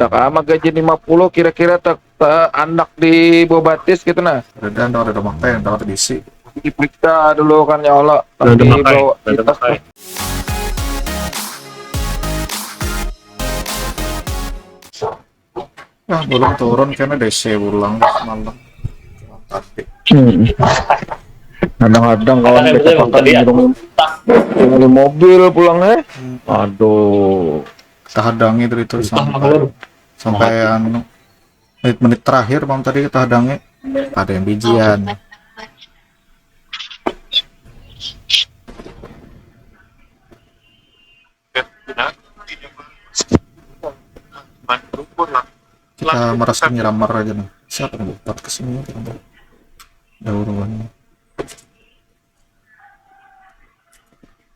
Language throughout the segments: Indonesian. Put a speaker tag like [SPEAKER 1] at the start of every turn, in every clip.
[SPEAKER 1] Tak ama gaji 50 kira-kira tak anak di Bobatis gitu nah.
[SPEAKER 2] Redan dong ada makta yang tahu diisi.
[SPEAKER 1] Diperiksa dulu kan ya Allah,
[SPEAKER 3] Udah
[SPEAKER 1] tapi
[SPEAKER 3] makai,
[SPEAKER 1] bawa
[SPEAKER 3] udah
[SPEAKER 1] di tas
[SPEAKER 3] makai.
[SPEAKER 2] Nah, belum turun karena DC ulang semalam. Tadi.
[SPEAKER 1] Kadang-kadang kawan
[SPEAKER 3] Makanya
[SPEAKER 1] beta
[SPEAKER 3] betul,
[SPEAKER 1] makan
[SPEAKER 3] tadi
[SPEAKER 1] di
[SPEAKER 3] aku
[SPEAKER 1] rumah,
[SPEAKER 3] tak
[SPEAKER 1] di mobil pulangnya. Aduh.
[SPEAKER 2] Kita hadangi dari itu
[SPEAKER 3] entah maklur.
[SPEAKER 2] sampai anu menit-menit terakhir bang tadi kita hadangi ada yang bijian. Kita merasa nyiramar aja nih. Siapa yang buat kesini? Ada urusannya.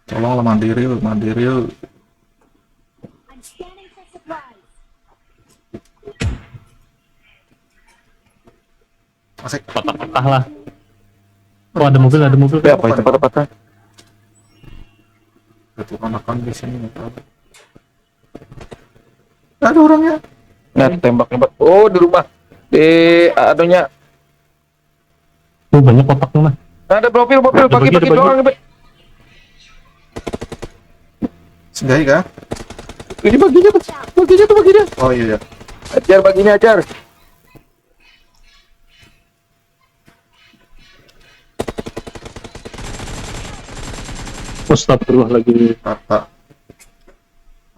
[SPEAKER 2] Tolonglah mandiri yuk, mandiri yuk.
[SPEAKER 4] I'm scanning for supplies.
[SPEAKER 2] Asik.
[SPEAKER 3] Patah-patah lah. Oh, ada mobil, ada mobil.
[SPEAKER 1] Ya apa itu patah-patah?
[SPEAKER 2] Itu anak-anak di sini nggak tahu. Ada orangnya.
[SPEAKER 1] Nah, tembak. Oh, di rumah. Di adunya.
[SPEAKER 3] Tuh banyak kotaknya mah.
[SPEAKER 1] Nah, ada mobil
[SPEAKER 3] Ada
[SPEAKER 1] bagi
[SPEAKER 3] bagi.
[SPEAKER 1] doang.
[SPEAKER 2] Sengaja kah?
[SPEAKER 1] Ini baginya tuh. Baginya.
[SPEAKER 2] Oh iya.
[SPEAKER 1] Ajar baginya ajar.
[SPEAKER 3] Astagfirullah lagi.
[SPEAKER 2] Rata.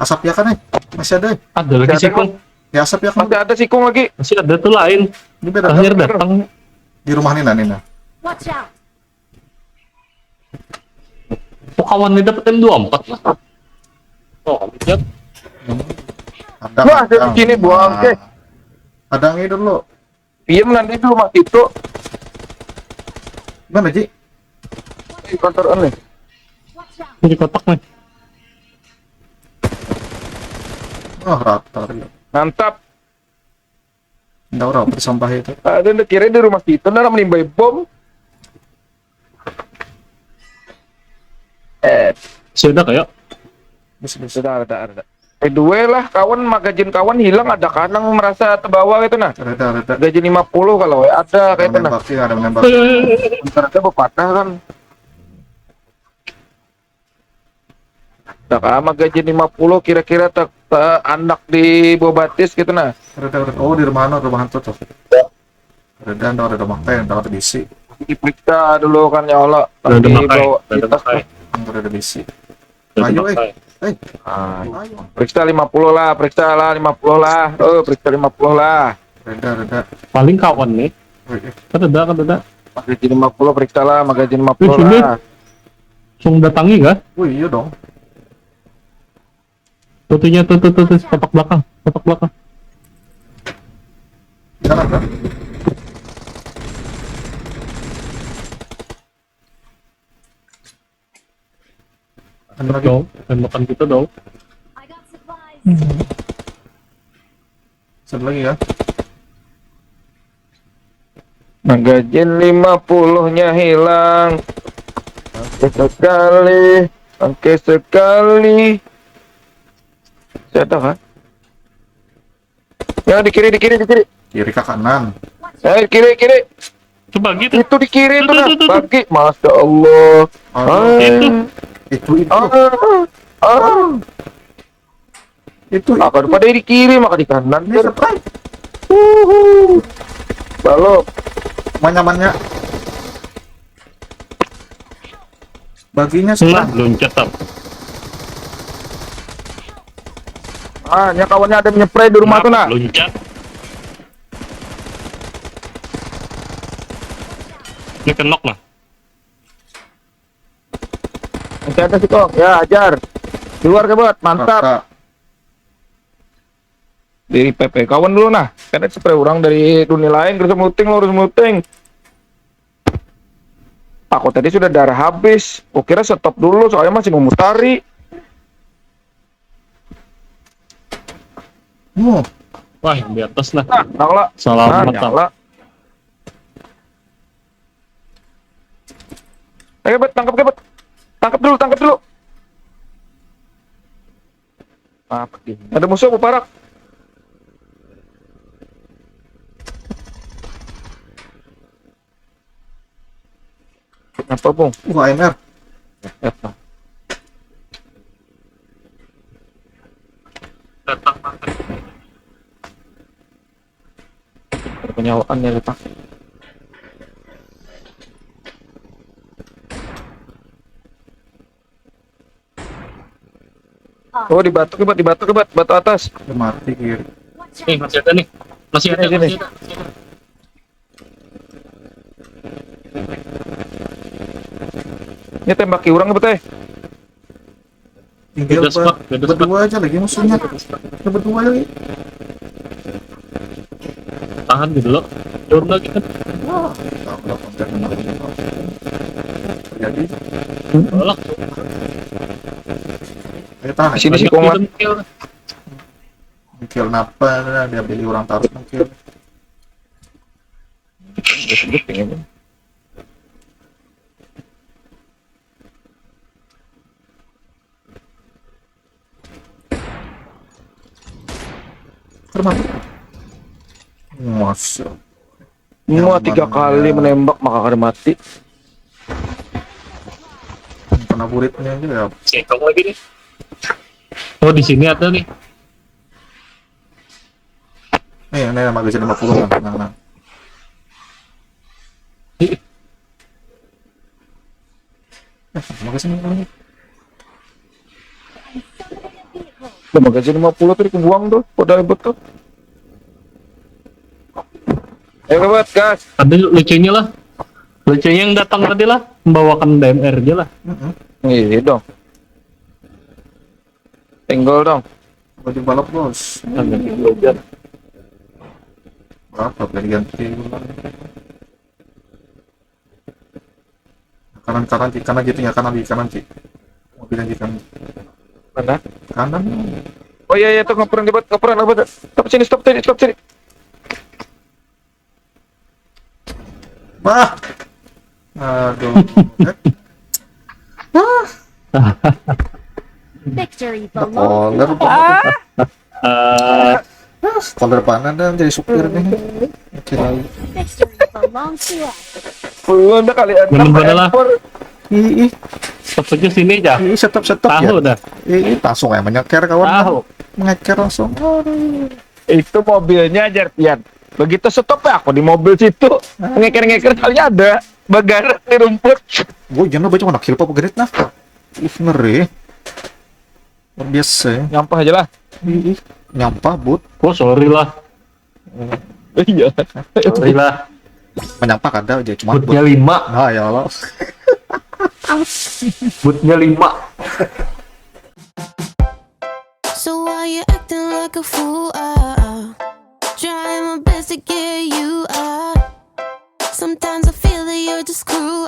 [SPEAKER 2] Asap ya kan masih ada.
[SPEAKER 3] Ada lagi
[SPEAKER 1] Masih ada,
[SPEAKER 3] sikung.
[SPEAKER 2] Ya asap ya kan.
[SPEAKER 1] Masih ada sikung lagi.
[SPEAKER 3] Masih ada tuh lain.
[SPEAKER 2] Ini beda.
[SPEAKER 3] Terakhir datang.
[SPEAKER 2] Di rumah Nina.
[SPEAKER 4] Watch out.
[SPEAKER 3] Oh, kawan ini dapet M24 lah. Oh, lihat.
[SPEAKER 2] Ada.
[SPEAKER 1] Wah, ada di sini, buang, oke.
[SPEAKER 2] Hadangi dulu.
[SPEAKER 1] Diem nanti di rumah itu.
[SPEAKER 2] Mana Ji?
[SPEAKER 1] Di kantor nih.
[SPEAKER 4] Watch out.
[SPEAKER 3] Ini kotak nih.
[SPEAKER 2] Oh rata.
[SPEAKER 1] Mantap.
[SPEAKER 2] Nggak orang bersampah itu.
[SPEAKER 1] Ada yang kira di rumah itu nara menimbai bom.
[SPEAKER 3] Sudah kayak.
[SPEAKER 2] Bisa.
[SPEAKER 1] Sudah ada. Dua lah kawan magazin kawan hilang ada kanang merasa terbawa gitu nah.
[SPEAKER 2] Reda.
[SPEAKER 1] Gaji 50 kalau ada kayak itu nah.
[SPEAKER 2] Ada menembak.
[SPEAKER 1] Bentar ada berpatah kan. Tak ama gaji 50 kira-kira tak anak di Bobatis gitu nah.
[SPEAKER 2] Reda. Oh di rumah hantu tuh. Reda dong ada makta yang tahu diisi.
[SPEAKER 1] Diperiksa dulu kan ya Allah,
[SPEAKER 3] Udah
[SPEAKER 1] tapi
[SPEAKER 3] makai,
[SPEAKER 1] bawa di
[SPEAKER 3] udah
[SPEAKER 1] tas
[SPEAKER 3] makai.
[SPEAKER 2] Udah diisi.
[SPEAKER 3] Udah
[SPEAKER 2] Ayo
[SPEAKER 3] makai.
[SPEAKER 1] Ah,
[SPEAKER 2] Ayo.
[SPEAKER 1] periksa 50 lah, periksa 50 lah. Oh, periksa 50 lah.
[SPEAKER 2] Reda.
[SPEAKER 3] Paling kawan nih.
[SPEAKER 2] Wih,
[SPEAKER 3] Kan ada.
[SPEAKER 1] Magazin 50 periksa lah, magazin 50
[SPEAKER 3] sini.
[SPEAKER 1] lah.
[SPEAKER 3] Langsung datangi kan?
[SPEAKER 2] Wih iya dong.
[SPEAKER 3] Tutunya tuh, kotak belakang.
[SPEAKER 2] Jangan kan? Ada lagi.
[SPEAKER 3] Dong, dan makan kita dong.
[SPEAKER 4] I got supplies.
[SPEAKER 2] Satu lagi ya.
[SPEAKER 1] Magazin 50-nya hilang. Angke sekali. Saya tahu kan? Ya di kiri.
[SPEAKER 2] Kiri ke kanan.
[SPEAKER 1] Kiri.
[SPEAKER 3] Coba gitu.
[SPEAKER 1] Itu di kiri itu nah.
[SPEAKER 3] Tuh.
[SPEAKER 1] Bagi, Masya Allah.
[SPEAKER 2] Itu. Itu.
[SPEAKER 1] Maka pada di kiri, maka di kanan.
[SPEAKER 2] Ini surprise.
[SPEAKER 1] Balok.
[SPEAKER 2] Nyamannya. Baginya
[SPEAKER 3] Nah,
[SPEAKER 2] surprise.
[SPEAKER 3] loncat up.
[SPEAKER 1] Nya kawannya ada nyepray di rumah tuh nah.
[SPEAKER 3] Loncat. Ini kenok nah.
[SPEAKER 1] Masih ada sih kok. Ya, ajar. Keluar kebot, mantap.
[SPEAKER 2] Rata.
[SPEAKER 1] Dari PP kawan dulu nah. Karena spray orang dari dunia lain harus meluting. Aku tadi sudah darah habis. Kukira stop dulu soalnya masih mau mutari.
[SPEAKER 3] Wah, yang di atas nah.
[SPEAKER 1] Nah, nyala.
[SPEAKER 3] Selamat
[SPEAKER 1] Nyala. Bet, tangkap. Tangkap dulu. Apa ini? Ada musuh, Bu Parak. Apa, Bung?
[SPEAKER 2] AMR.
[SPEAKER 1] Apa?
[SPEAKER 3] Datang makan.
[SPEAKER 1] Penyawaan ya, Pak. Oh, di batu, Kebat, di batu, Kebat, batu atas.
[SPEAKER 2] Udah mati kiri.
[SPEAKER 4] Watch
[SPEAKER 3] Nih
[SPEAKER 4] out.
[SPEAKER 3] masih ada nih. Masih ada,
[SPEAKER 1] Sini,
[SPEAKER 3] masih
[SPEAKER 1] sini.
[SPEAKER 3] ada.
[SPEAKER 1] Ini tembaki orang Kebat, eh.
[SPEAKER 2] Tinggal
[SPEAKER 3] Beda spot, beda spot.
[SPEAKER 2] berdua aja lagi musuhnya. Udah berdua lagi.
[SPEAKER 3] Tahan gitu loh. Turun lagi kan.
[SPEAKER 2] Wah, tahu lah konten kenapa terjadi.
[SPEAKER 3] Tolak.
[SPEAKER 2] Ayo tahan.
[SPEAKER 1] Di sini sih,
[SPEAKER 3] Banyak
[SPEAKER 1] Kong.
[SPEAKER 3] gitu, kill.
[SPEAKER 2] Kill napa dia pilih orang taruh mungkin.
[SPEAKER 1] Udah sebut pengen.
[SPEAKER 2] Termati. Masa.
[SPEAKER 1] Semua
[SPEAKER 2] Yang
[SPEAKER 1] 3
[SPEAKER 2] mana
[SPEAKER 1] kali
[SPEAKER 2] ya?
[SPEAKER 1] menembak maka akan mati.
[SPEAKER 2] Kena buritnya aja ya.
[SPEAKER 3] Cekong lagi nih. Oh di sini ada nih.
[SPEAKER 2] Ini magazine 50 kan. Nah. Magazine 50.
[SPEAKER 1] Udah magazin 50 tadi kebuang tuh, udah ribet tuh. Ayo Kebat, gas.
[SPEAKER 3] Ada lucunya lah. Lucunya yang datang tadi lah. Membawakan DMR aja lah.
[SPEAKER 1] Iya dong. Tenggol dong.
[SPEAKER 2] Baju balap bos. Berapa beli ganti? Kanan Ci, kanan gitu ya, kanan Ci. Mobilnya di kanan.
[SPEAKER 1] Mana?
[SPEAKER 2] Kanan.
[SPEAKER 1] Oh iya tuh ngoperan Kebat, ngoperan. Stop sini.
[SPEAKER 2] Bah. Aduh.
[SPEAKER 4] Victory belongs
[SPEAKER 2] Spoiler. Spoiler panan dan jadi supir nih. Oke lagi.
[SPEAKER 4] victory belongs to us.
[SPEAKER 1] Udah kali
[SPEAKER 3] Belum pada lah.
[SPEAKER 2] Ih,
[SPEAKER 3] Stop aja sini aja.
[SPEAKER 2] stop
[SPEAKER 3] Tahu
[SPEAKER 2] ya.
[SPEAKER 3] dah.
[SPEAKER 2] Langsung ya menyeker kawan.
[SPEAKER 3] Tahu.
[SPEAKER 2] Menyeker langsung. Aduh.
[SPEAKER 1] Itu mobilnya Jartian. Begitu stop ya aku di mobil situ ngeker kalinya ada bagar di rumput.
[SPEAKER 2] Gue jangan baca anak hilpa pegerit nah. Ngeri. Luar biasa ya.
[SPEAKER 1] Nyampah aja lah.
[SPEAKER 2] Nyampah but.
[SPEAKER 3] Oh sorry lah.
[SPEAKER 1] Iya.
[SPEAKER 3] Sorry lah.
[SPEAKER 2] Menyampah kada aja cuma but.
[SPEAKER 3] Bootnya 5.
[SPEAKER 2] Nah ya Allah.
[SPEAKER 3] Bootnya 5.
[SPEAKER 5] So why you acting like a fool? Trying my best to get you. Sometimes I feel that you're just cruel.